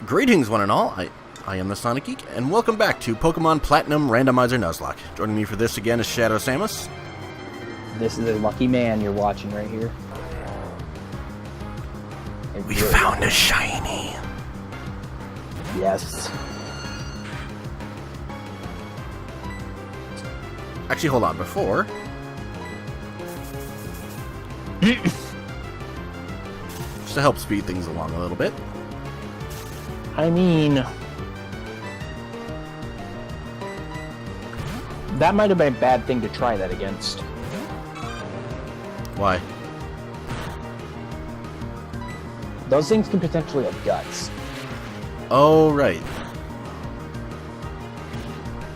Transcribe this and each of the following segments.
Greetings, one and all. I am the Sonic Geek, and welcome back to Pokemon Platinum Randomizer Nuzlocke. Joining me for this again is Shadow Samus. This is a lucky man you're watching right here. We found a shiny. Yes. Actually, hold on. Before... just to help speed things along a little bit. I mean... that might have been a bad thing to try that against. Why? Those things can potentially have guts. Oh, right.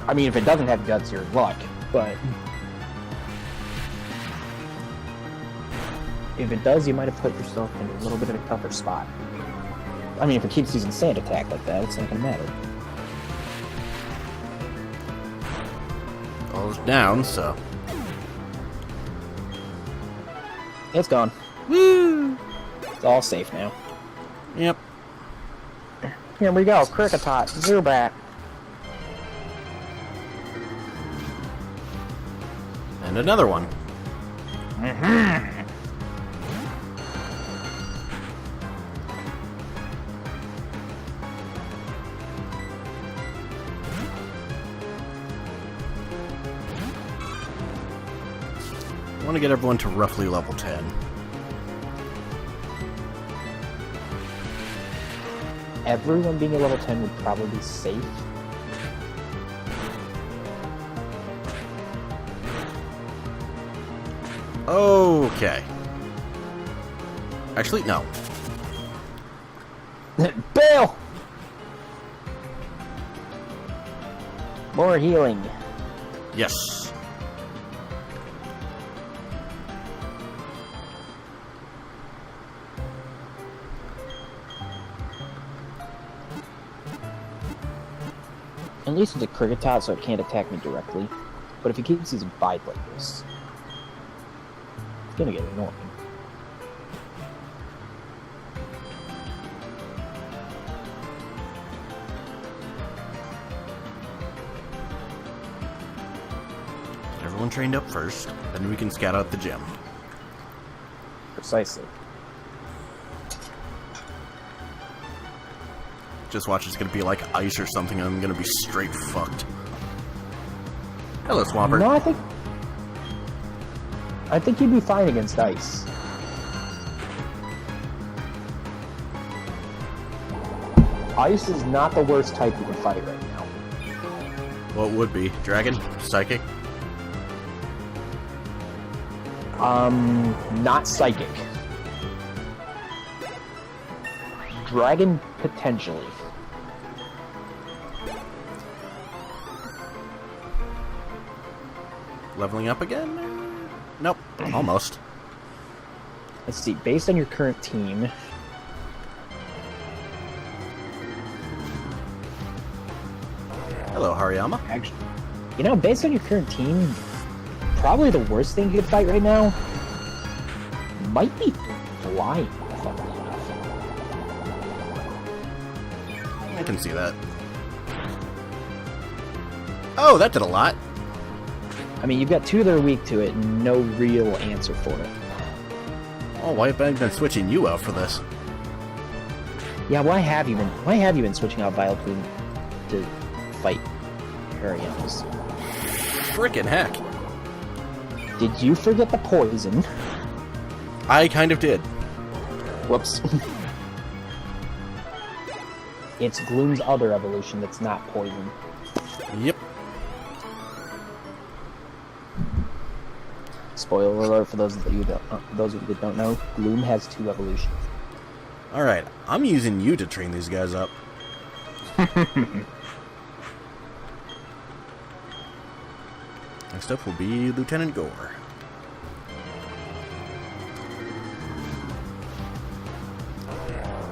I mean, if it doesn't have guts, you're in luck, but... if it does, you might have put yourself in a little bit of a tougher spot. I mean, if it keeps using Sand Attack like that, it's not gonna matter. All's down, so... It's gone. Woo! It's all safe now. Yep. Here we go, Kricketot, Zubat. And another one. I want to get everyone to roughly level 10. Everyone being a level 10 would probably be safe. Okay. Actually, no. Bill! More healing. Yes. At least it's a Kricketot, so it can't attack me directly. But if he keeps using Vibe like this, it's gonna get annoying. Everyone trained up first, then we can scout out the gym. Precisely. Just watch, it's gonna be like ice or something, and I'm gonna be straight fucked. Hello, Swampert. No, I think you'd be fine against ice. Ice is not the worst type you can fight right now. What would be? Dragon? Psychic? Not psychic. Dragon, potentially. Leveling up again? Nope. Almost. Let's see, based on your current team... Hello, Hariyama. actually, you know, based on your current team, probably the worst thing you could fight right now might be flying. I can see that. Oh, that did a lot. I mean, you've got two that are weak to it, and no real answer for it. Oh, why have I been switching you out for this? Yeah, why have you been switching out Vileplume to fight Hariamas? Frickin' heck. Did you forget the poison? I kind of did. Whoops. It's Gloom's other evolution that's not poison. Yep. Spoiler alert for those of you that don't know, Gloom has two evolutions. Alright, I'm using you to train these guys up. Next up will be Lieutenant Gore.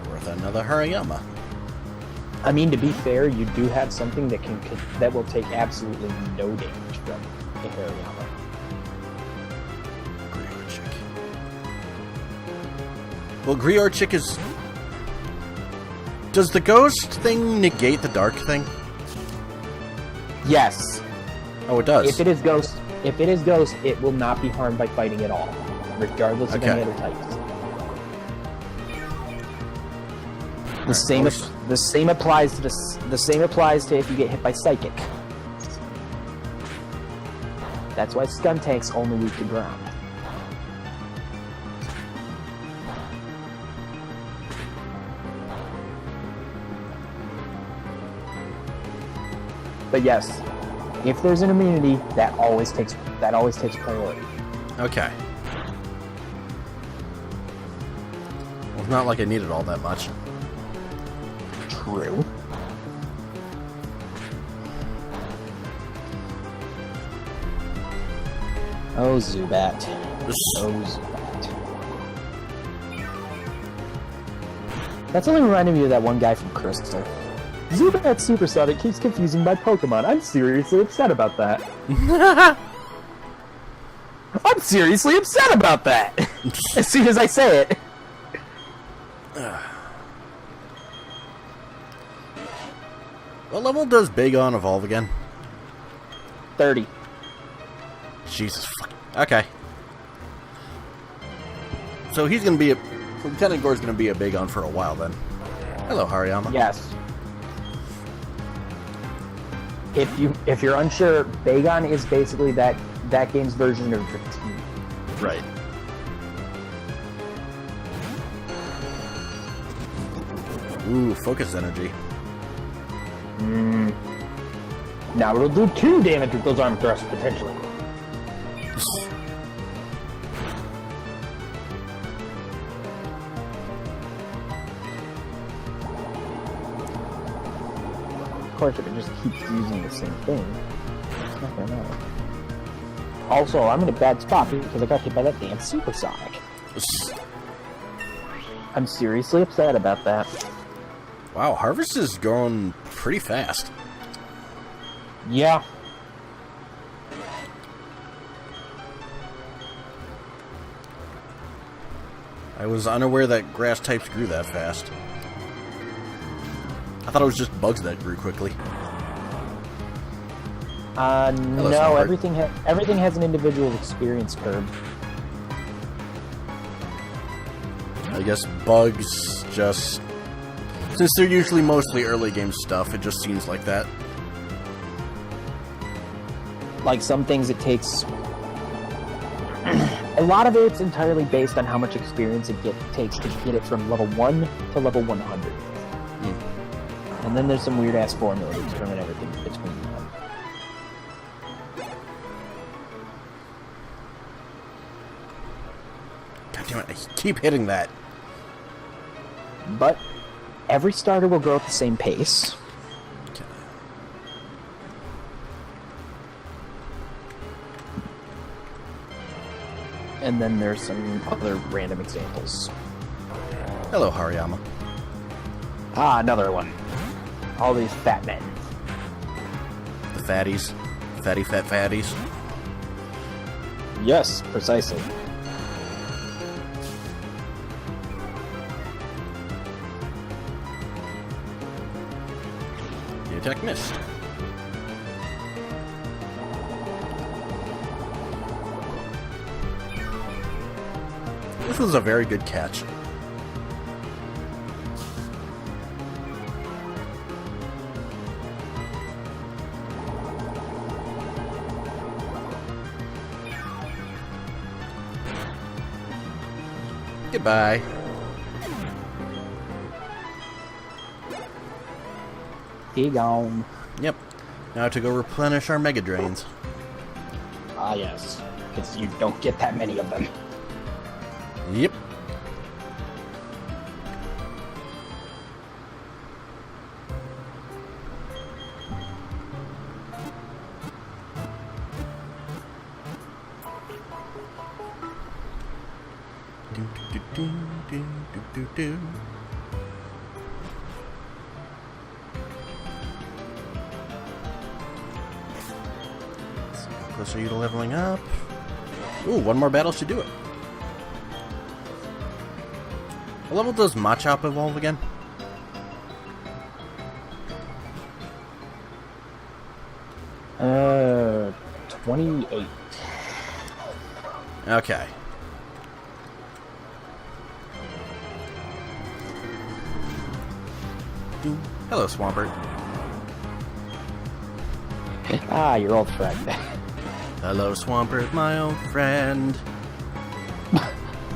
Worth another Hariyama. I mean, to be fair, you do have something that will take absolutely no damage from a Hariyama. Well, Griorchik is Does the ghost thing negate the dark thing? Yes. Oh, it does. If it is ghost, it will not be harmed by fighting at all, regardless of any other types. The same applies to the same applies to if you get hit by psychic. That's why stun tank's only weak to ground. But yes, if there's an immunity, that always takes priority. Okay. Well, it's not like I needed all that much. True. Oh, Zubat. Oh, Zubat. That's only reminding me of that one guy from Crystal. Zubat Supersonic keeps confusing my Pokemon. I'm seriously upset about that. I'm seriously upset about that! As soon as I say it. What level does Bagon evolve again? 30. Jesus fuck. Okay. So he's gonna be a... Lieutenant Gore's gonna be a Bagon for a while then. Hello, Hariyama. Yes. If you're unsure, Bagon is basically that game's version of Dratini. Right. Ooh, focus energy. Now it'll do 2 damage with those arm thrusts, potentially. Of course, if it just keeps using the same thing, it's not gonna matter. Also, I'm in a bad spot because I got hit by that damn Supersonic. I'm seriously upset about that. Wow, Harvest is going pretty fast. Yeah. I was unaware that grass types grew that fast. I thought it was just bugs that grew quickly. No, everything has an individual experience curve. I guess bugs just... Since they're usually mostly early game stuff, it just seems like that. Like some things it takes... A lot of it's entirely based on how much experience it takes to get it from level 1 to level 100. And then there's some weird-ass formula to determine everything between them. God damn it, I keep hitting that. But every starter will grow at the same pace. Okay. And then there's some other random examples. Hello, Hariyama. Ah, another one. All these fat men. The fatties. Fat fatties. Yes, precisely. The attack missed. This was a very good catch. Goodbye. He gone. Yep. Now to go replenish our Mega Drains. Ah, yes. Because you don't get that many of them. Yep. Do. So how close are you to leveling up? Ooh, one more battle should do it. What level does Machop evolve again? 28. Okay. Hello, Swampert. Ah, your old friend. Hello, Swampert, my old friend.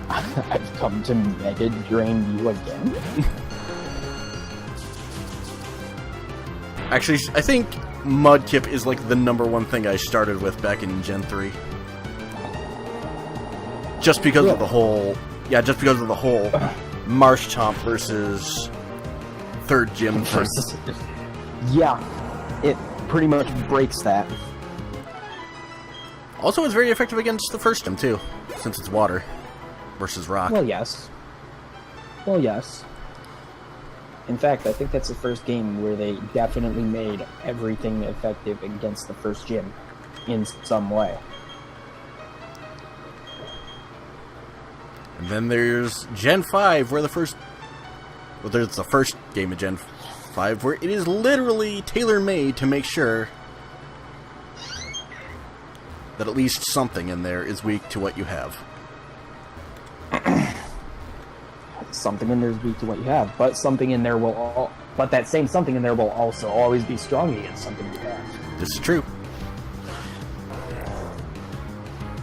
I've come to mega drain you again. Actually, I think Mudkip is like the #1 thing I started with back in Gen 3. Just because of the whole... Yeah, just because of the whole Marshtomp versus 3rd gym thing. Yeah, it pretty much breaks that. Also, it's very effective against the 1st gym, too, since it's water versus rock. Well, yes. Well, yes. In fact, I think that's the first game where they definitely made everything effective against the 1st gym in some way. And then there's Gen 5, where the first... Well, there's the first game of Gen 5, where it is literally tailor-made to make sure that at least something in there is weak to what you have. Something in there is weak to what you have, but something in there will but that same something in there will also always be strong against something you have. This is true.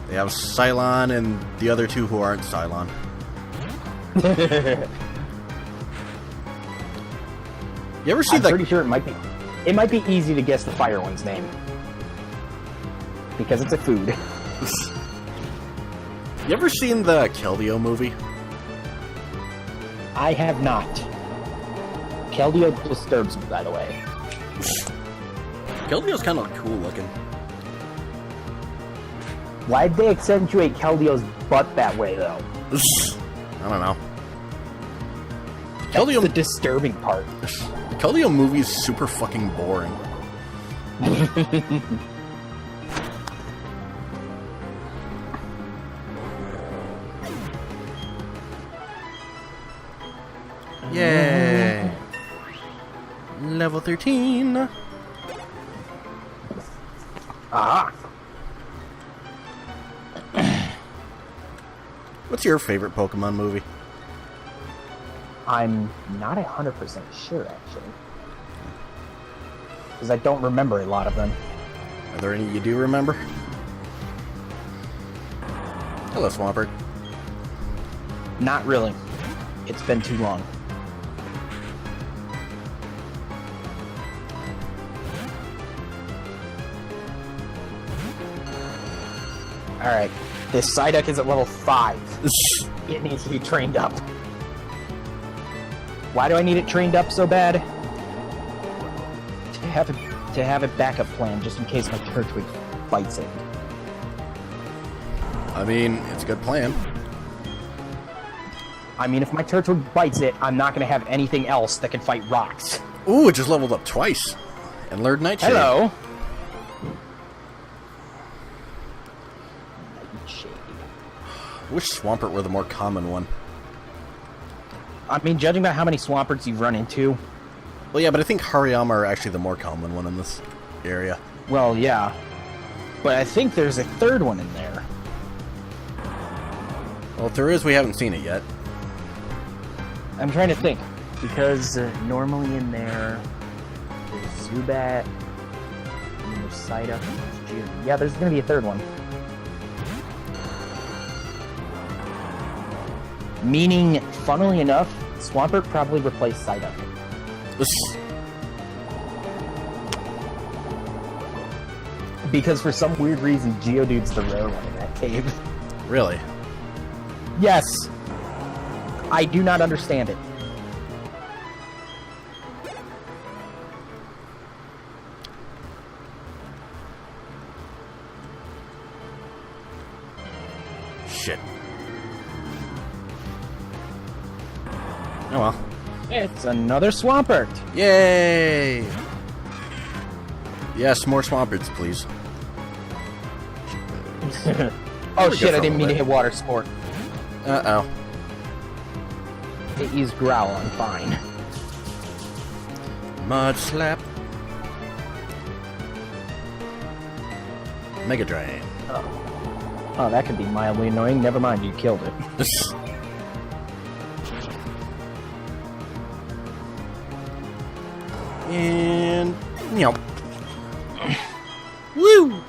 They have Cylon and the other two who aren't Cylon. You ever see I'm pretty sure it might be easy to guess the fire one's name. Because it's a food. You ever seen the Keldeo movie? I have not. Keldeo disturbs me, by the way. Keldeo's kind of cool looking. Why'd they accentuate Keldeo's butt that way, though? I don't know. That's the disturbing part. The Keldeo movie is super fucking boring. Yay! Level 13. Ah. What's your favorite Pokemon movie? I'm not 100% sure, actually. Because I don't remember a lot of them. Are there any you do remember? Hello, Swampert. Not really. It's been too long. Alright, this Psyduck is at level 5. It needs to be trained up. Why do I need it trained up so bad? To have a backup plan, just in case my Turtwig fights it. I mean, it's a good plan. I mean, if my Turtwig bites it, I'm not going to have anything else that can fight rocks. Ooh, it just leveled up twice. And learned Nightshade. Hello. Nightshade. I wish Swampert were the more common one. I mean, judging by how many Swamperts you've run into... Well, yeah, but I think Hariyama are actually the more common one in this area. Well, yeah. But I think there's a 3rd one in there. Well, if there is, we haven't seen it yet. I'm trying to think. Because normally in there, there's Zubat, and there's Psyduck, and there's Geodude. Yeah, there's going to be a 3rd one. Meaning, funnily enough, Swampert probably replaced Psyduck. Because for some weird reason, Geodude's the rare one in that cave. Really? Yes! I do not understand it. Shit. Oh well. It's another Swampert! Yay! Yes, more Swamperts, please. Oh shit, I didn't mean to hit Water Sport. Uh-oh. It used Growl, I'm fine. Mud Slap. Mega Drain. Oh, that could be mildly annoying. Never mind, you killed it. And... Yep. Woo!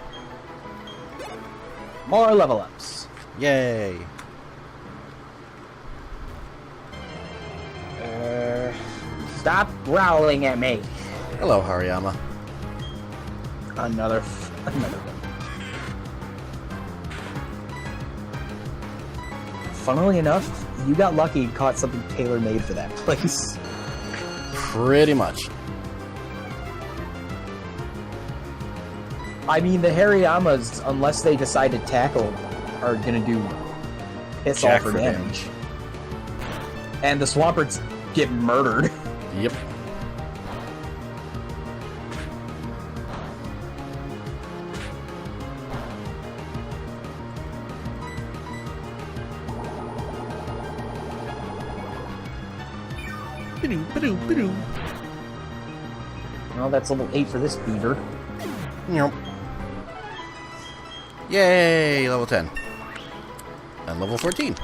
More level ups. Yay. Stop growling at me. Hello, Hariyama. Another one. Funnily enough, you got lucky and caught something tailor-made for that place. Pretty much. I mean, the Hariyamas, unless they decide to tackle, are gonna do piss off for damage. And the Swamperts get murdered. Yep. Well, that's level 8 for this beaver. Yep. Yay, level 10. And level 14.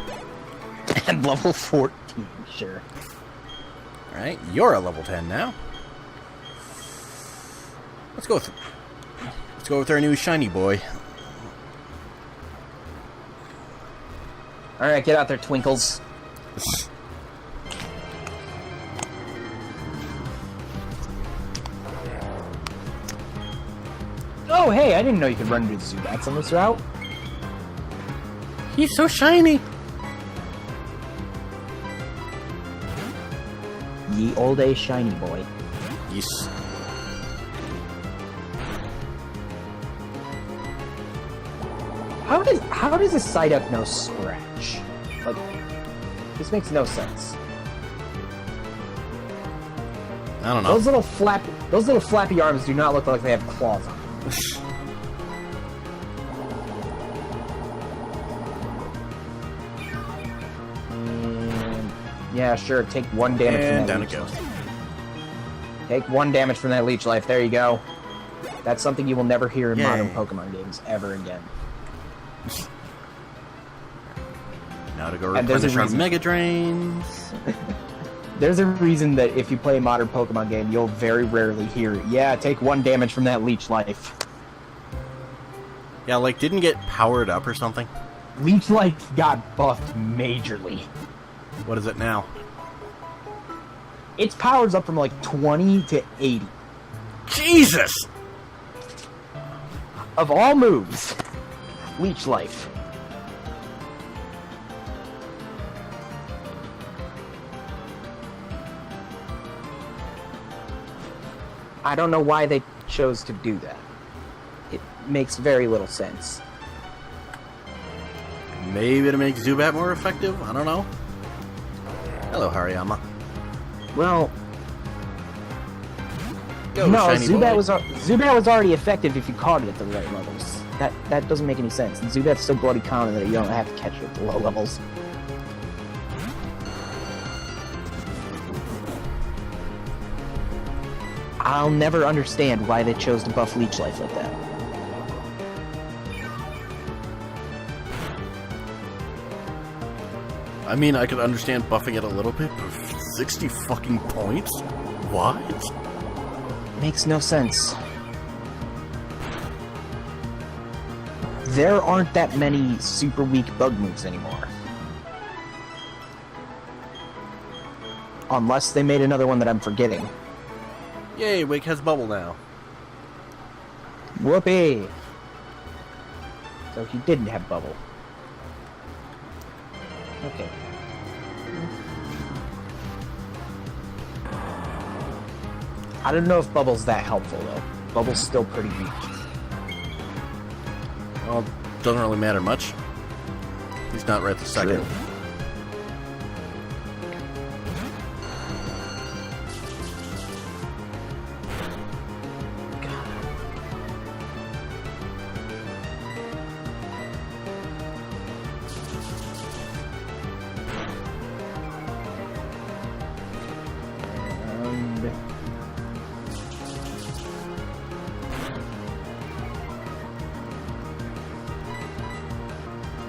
And level 14, sure. Alright, you're a level 10 now. Let's go with our new shiny boy. Alright, get out there, Twinkles. Oh, hey, I didn't know you could run into the Zubats on this route. He's so shiny. Ye old a shiny boy. Yes. How does a Psyduck know Scratch? Like, this makes no sense. I don't know. Those little flappy arms do not look like they have claws on them. Yeah, sure. Take 1 damage And from that down leech it goes. life. Take 1 damage from that leech life. There you go. That's something you will never hear in modern Pokemon games ever again. Now to go And there's a replenish our reason. Mega Drains. There's a reason that if you play a modern Pokemon game, you'll very rarely hear it. Yeah, take 1 damage from that leech life. Yeah, like, didn't get powered up or something? Leech life got buffed majorly. What is it now? Its power's up from like 20 to 80. Jesus! Of all moves, leech life. I don't know why they chose to do that. It makes very little sense. Maybe to make Zubat more effective? I don't know. Hello, Hariyama. Well, Go, no, shiny Zubat boy. was already effective if you caught it at the right levels. That doesn't make any sense. And Zubat's so bloody common that you don't have to catch it at the low levels. I'll never understand why they chose to buff Leech Life like that. I mean, I could understand buffing it a little bit, but 60 fucking points? What? Makes no sense. There aren't that many super weak bug moves anymore. Unless they made another one that I'm forgetting. Yay, Wake has Bubble now. Whoopee! So he didn't have Bubble. Okay. I don't know if Bubble's that helpful, though. Bubble's still pretty weak. Well, doesn't really matter much. He's not right this second. True.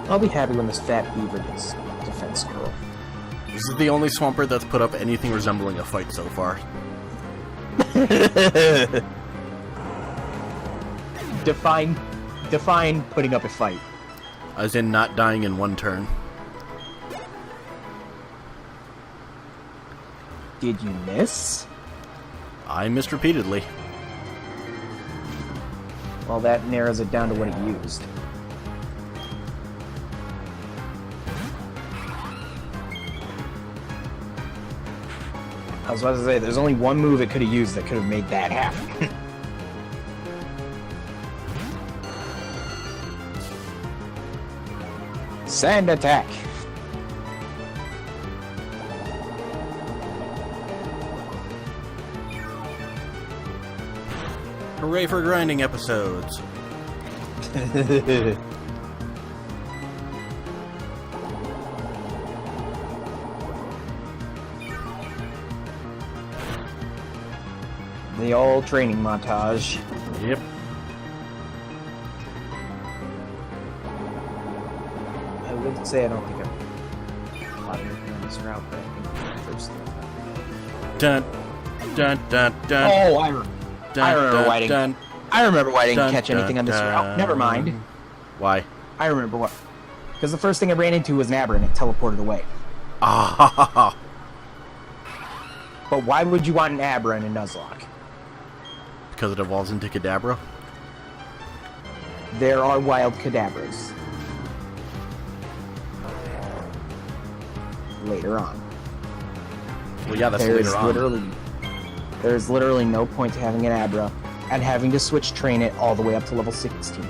I'll be happy when this fat beaver gets defense girl. This is the only Swampert that's put up anything resembling a fight so far. Define putting up a fight. As in not dying in one turn. Did you miss? I missed repeatedly. Well, that narrows it down to what it used. I was about to say, there's only one move it could have used that could have made that happen. Sand attack. Hooray for grinding episodes. The old training montage. Yep. I would say I don't think I've caught anything on this route, but I think the first thing. Dun, dun, dun, dun. Oh, I dun, remember why I dun, didn't. I remember why I didn't dun, catch anything on this dun, route. Never mind. Why? I remember what. Because the first thing I ran into was an Abra and it teleported away. Ah. But why would you want an Abra in a Nuzlocke? Because it evolves into Kadabra? There are wild Kadabras. Later on. Well, yeah, that's later on. There's literally no point to having an Abra and having to switch train it all the way up to level 16.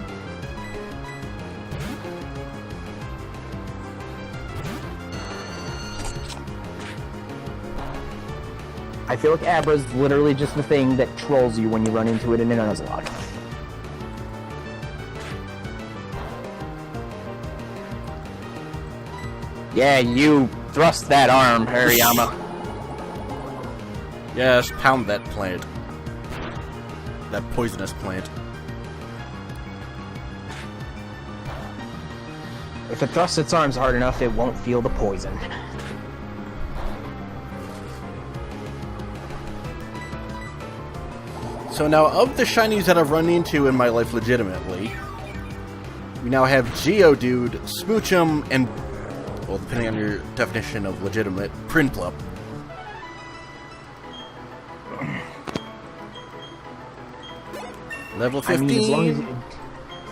I feel like Abra's literally just the thing that trolls you when you run into it in a Nuzlocke. Yeah, you thrust that arm, Hariyama. Yes, pound that plant. That poisonous plant. If it thrusts its arms hard enough, it won't feel the poison. So now, of the shinies that I've run into in my life legitimately, we now have Geodude, Smoochum, and, well, depending on your definition of legitimate, Prinplup. Level 15.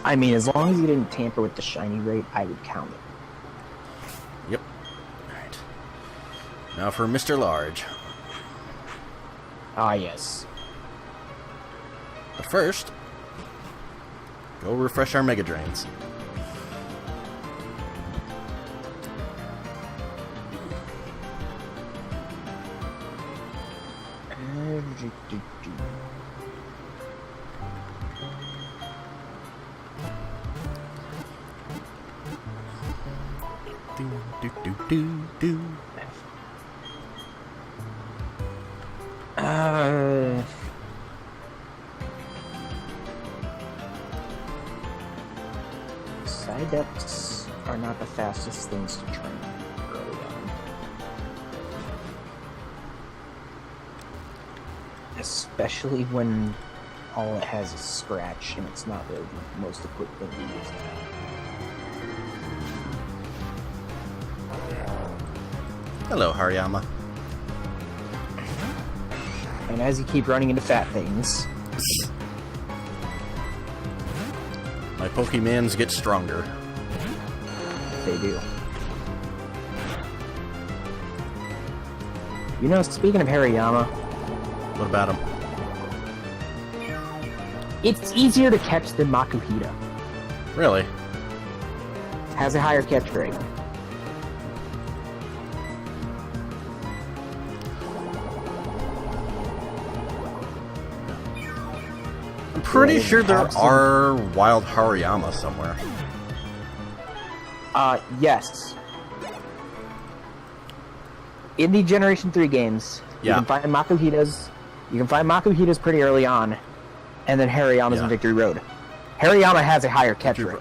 As long as you didn't tamper with the shiny rate, I would count it. Yep. Alright. Now for Mr. Large. Ah, yes. But first, go refresh our Mega Drains. Do. Psyducks are not the fastest things to train early on. Especially when all it has is Scratch and it's not really the most equipped thing to use now. Hello, Hariyama. And as you keep running into fat things, my Pokemans get stronger. they do. You know, speaking of Hariyama, What about him? it's easier to catch than Makuhita. Really? Has a higher catch rate. I'm pretty sure there are wild Hariyama somewhere. Yes. In the Generation 3 games, Yeah. you can find Makuhitas pretty early on, and then Hariyama's Yeah. in Victory Road. Hariyama has a higher catch rate.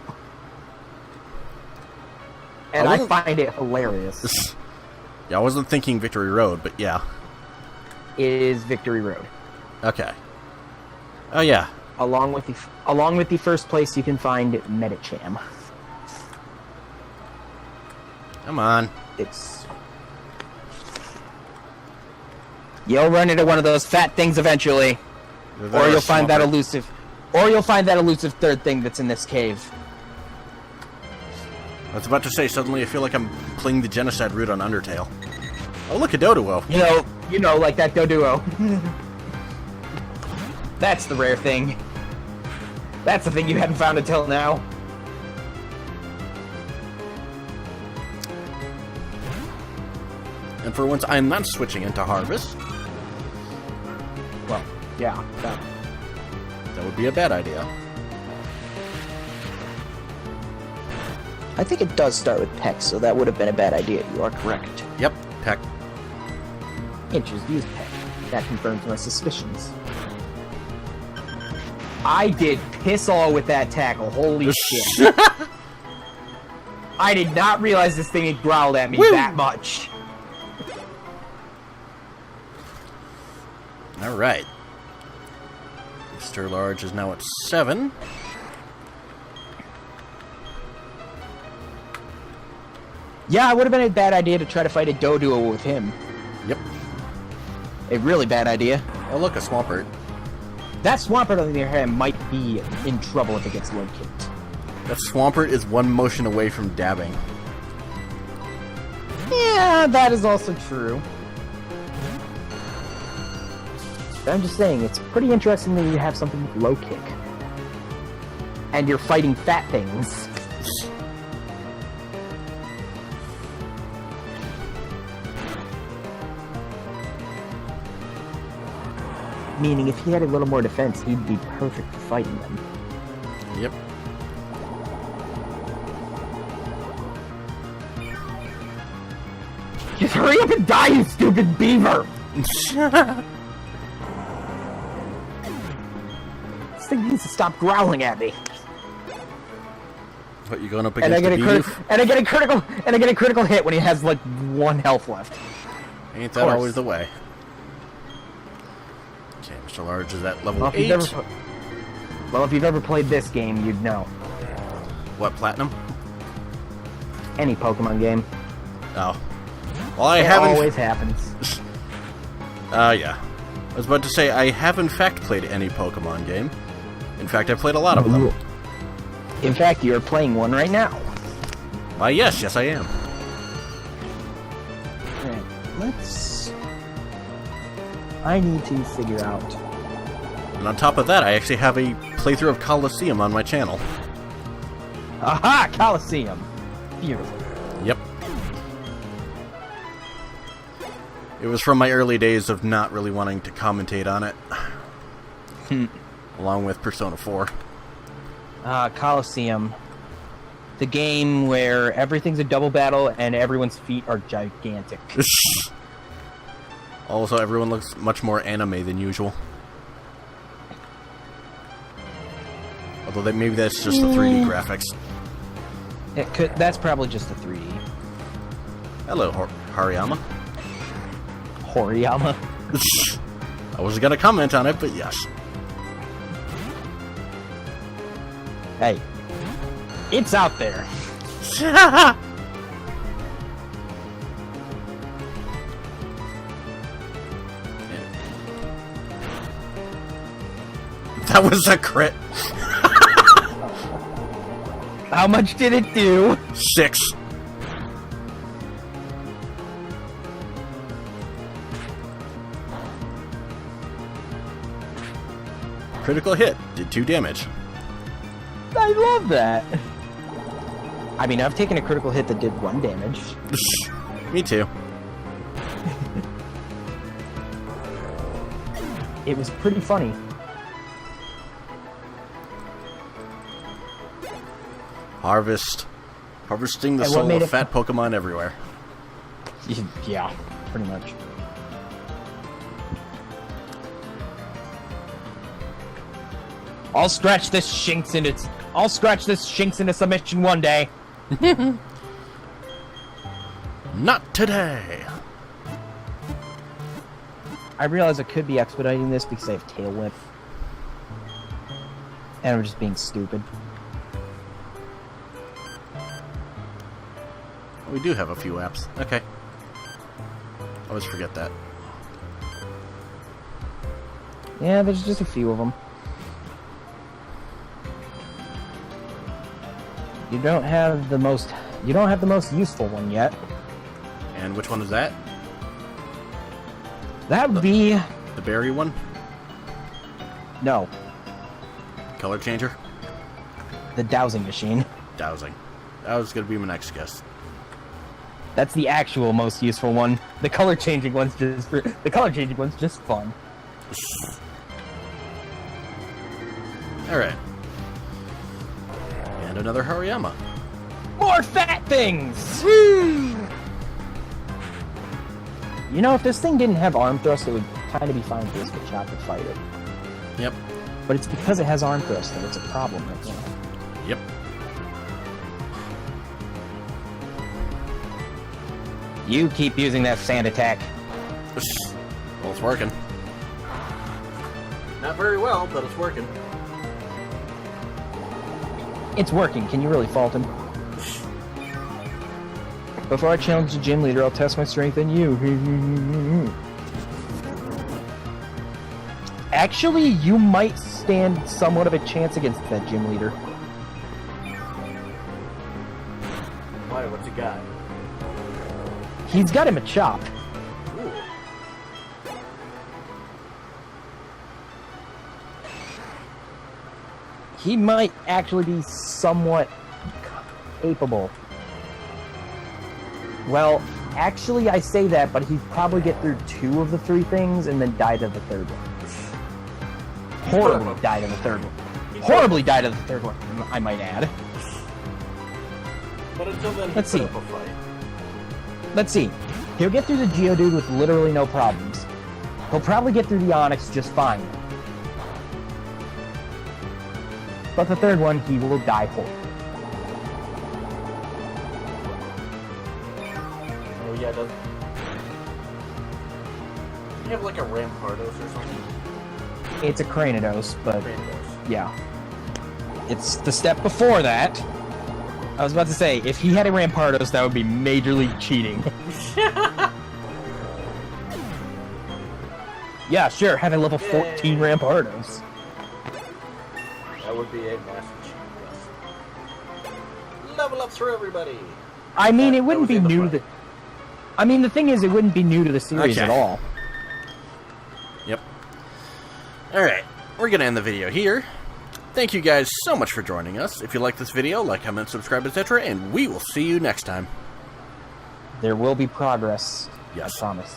And I find it hilarious. Yeah, I wasn't thinking Victory Road, but yeah. It is Victory Road. Okay. Oh, yeah. Along with the first place, you can find Medicham. Come on. You'll run into one of those fat things eventually, or you'll find that elusive third thing that's in this cave. I was about to say, suddenly I feel like I'm playing the genocide route on Undertale. Oh, look, a Doduo. You know, like that Doduo. That's the rare thing. That's the thing you hadn't found until now. And for once, I'm not switching into Harvest. Well, yeah. That would be a bad idea. I think it does start with Peck, so that would have been a bad idea. You are correct. Yep, Peck. Inches used Peck. That confirms my suspicions. I did piss all with that tackle. Holy shit. I did not realize this thing had growled at me that much. Alright. Mr. Large is now at 7. Yeah, it would have been a bad idea to try to fight a Doduo with him. Yep. A really bad idea. Oh, look, a Swampert. That Swampert, on the other hand, might be in trouble if it gets low kicked. That Swampert is one motion away from dabbing. Yeah, that is also true. But I'm just saying, it's pretty interesting that you have something with low kick. And you're fighting fat things. Meaning, if he had a little more defense, he'd be perfect for fighting them. Yep. Just hurry up and die, you stupid beaver! This thing needs to stop growling at me. What, you going up against the beef? And I get a critical hit when he has like 1 health left. Ain't that always the way? Okay, Mr. Large is at level 8. If you've ever played this game, you'd know. What, Platinum? Any Pokemon game. Oh. Well, It always happens. Yeah. I was about to say, I have in fact played any Pokemon game. In fact, I've played a lot of them. In fact, you're playing one right now. Why, yes, I am. Alright, I need to figure out... And on top of that, I actually have a playthrough of Colosseum on my channel. Aha! Colosseum! Beautiful. Yep. It was from my early days of not really wanting to commentate on it. Along with Persona 4. Colosseum. The game where everything's a double battle and everyone's feet are gigantic. Also, everyone looks much more anime than usual. Although maybe that's just the 3D graphics. That's probably just the 3D. Hello, Hariyama. Horiyama? I wasn't gonna comment on it, but yes. Hey. It's out there. That was a crit. How much did it do? 6. Critical hit. Did 2 damage. I love that. I mean, I've taken a critical hit that did 1 damage. Me too. It was pretty funny. Harvesting the soul of fat Pokemon everywhere. Yeah, pretty much. I'll scratch this Shinx into submission one day. Not today! I realize I could be expediting this because I have tail whip. And I'm just being stupid. We do have a few apps. Okay. Always forget that. Yeah, there's just a few of them. You don't have the most useful one yet. And which one is that? That would be... The berry one? No. Color changer? The dowsing machine. Dowsing. That was going to be my next guess. That's the actual most useful one. The color changing one's just fun. Alright. And another Hariyama. More fat things! Woo! You know, if this thing didn't have arm thrust, it would kind of be fine for this Machop to fight it. Yep. But it's because it has arm thrust that it's a problem right now. Yep. You keep using that sand attack. Well, it's working. Not very well, but it's working. It's working. Can you really fault him? Before I challenge the gym leader, I'll test my strength on you. Actually, you might stand somewhat of a chance against that gym leader. Why? What's he got? He's got him a chop. Ooh. He might actually be somewhat capable. Well, actually I say that, but he'd probably get through 2 of the 3 things and then die to the 3rd one. Horribly die to the 3rd one. Horribly die to the 3rd one, I might add. But until then, Let's see. Up a fight. Let's see. He'll get through the Geodude with literally no problems. He'll probably get through the Onix just fine. But the 3rd one, he will die horribly. Oh yeah, does you have like a Rampardos or something? It's a Cranidos, but Rampardos. yeah. It's the step before that. I was about to say, if he had a Rampardos, that would be majorly cheating. Yeah, sure, have a level 14 Rampardos. That would be a massive cheat, yes. Level ups for everybody! I mean, it wouldn't be new to the... I mean, the thing is, it wouldn't be new to the series Okay. at all. Yep. Alright, we're gonna end the video here. Thank you guys so much for joining us. If you like this video, like, comment, subscribe, etc., and we will see you next time. There will be progress. Yes. I promise.